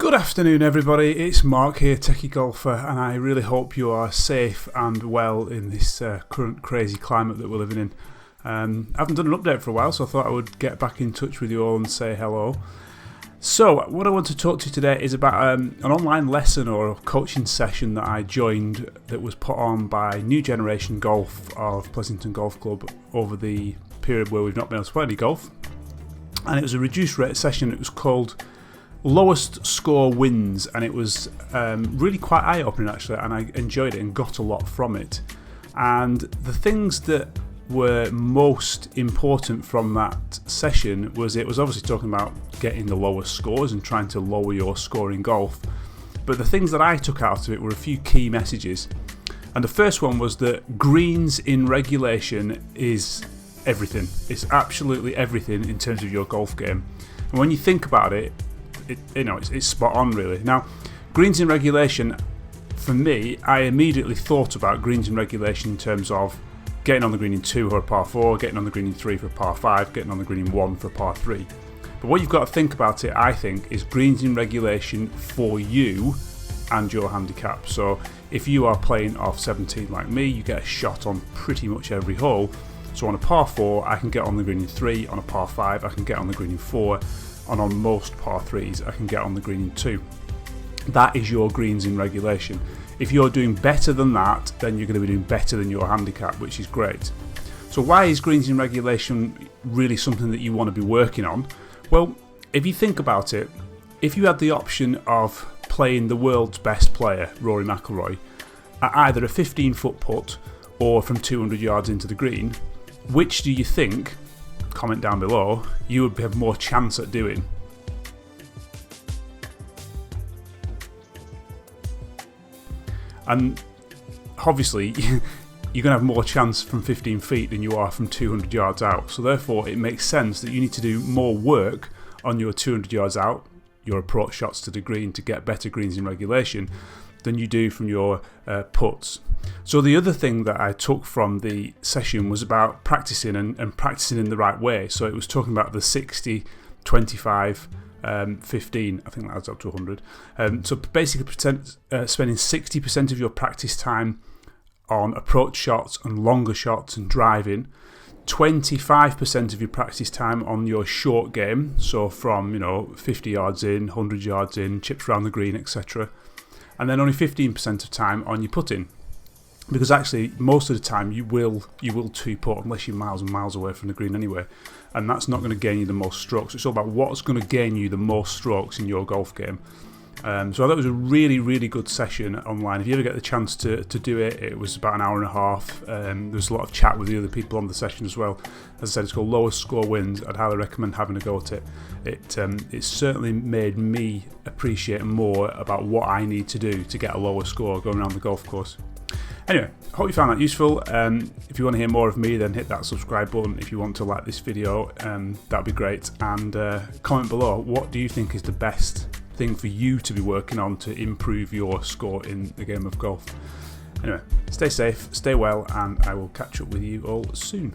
Good afternoon everybody, it's Mark here, Techie Golfer, and I really hope you are safe and well in this current crazy climate that we're living in. I haven't done an update for a while, so I thought I would get back in touch with you all and say hello. So what I want to talk to you today is about an online lesson or a coaching session that I joined that was put on by New Generation Golf of Pleasanton Golf Club over the period where we've not been able to play any golf. And it was a reduced rate session. It was called Lowest Score Wins, and it was really quite eye-opening actually, and I enjoyed it and got a lot from it. And the things that were most important from that session was it was obviously talking about getting the lowest scores and trying to lower your score in golf. But the things that I took out of it were a few key messages. And the first one was that greens in regulation is everything. It's absolutely everything in terms of your golf game. And when you think about it, it's spot on really. Now, greens in regulation, for me, I immediately thought about greens in regulation in terms of getting on the green in 2 for a par 4, getting on the green in 3 for a par 5, getting on the green in 1 for a par 3. But what you've got to think about it, I think, is greens in regulation for you and your handicap. So if you are playing off 17 like me, you get a shot on pretty much every hole. So on a par 4, I can get on the green in 3, on a par 5, I can get on the green in 4, and on most par 3s, I can get on the green in 2. That is your greens in regulation. If you're doing better than that, then you're going to be doing better than your handicap, which is great. So why is greens in regulation really something that you want to be working on? Well, if you think about it, if you had the option of playing the world's best player, Rory McIlroy, at either a 15-foot putt or from 200 yards into the green, which do you think, comment down below, you would have more chance at doing? And obviously you're going to have more chance from 15 feet than you are from 200 yards out, so therefore it makes sense that you need to do more work on your 200 yards out, your approach shots to the green, to get better greens in regulation than you do from your putts. So the other thing that I took from the session was about practicing and practicing in the right way. So it was talking about the 60, 25, 15, I think that adds up to 100. So basically spending 60% of your practice time on approach shots and longer shots and driving, 25% of your practice time on your short game, so from 50 yards in, 100 yards in, chips around the green, etc. And then only 15% of time on your putting. Because actually, most of the time you will two putt unless you're miles and miles away from the green anyway, and that's not going to gain you the most strokes. It's all about what's going to gain you the most strokes in your golf game. So I thought it was a really, really good session online. If you ever get the chance to do it, it was about an hour and a half. There was a lot of chat with the other people on the session as well. As I said, it's called Lowest Score Wins. I'd highly recommend having a go at it. It certainly made me appreciate more about what I need to do to get a lower score going around the golf course. Anyway, hope you found that useful. If you want to hear more of me, then hit that subscribe button. If you want to like this video, that'd be great. And comment below, what do you think is the best thing for you to be working on to improve your score in the game of golf? Anyway, stay safe, stay well, and I will catch up with you all soon.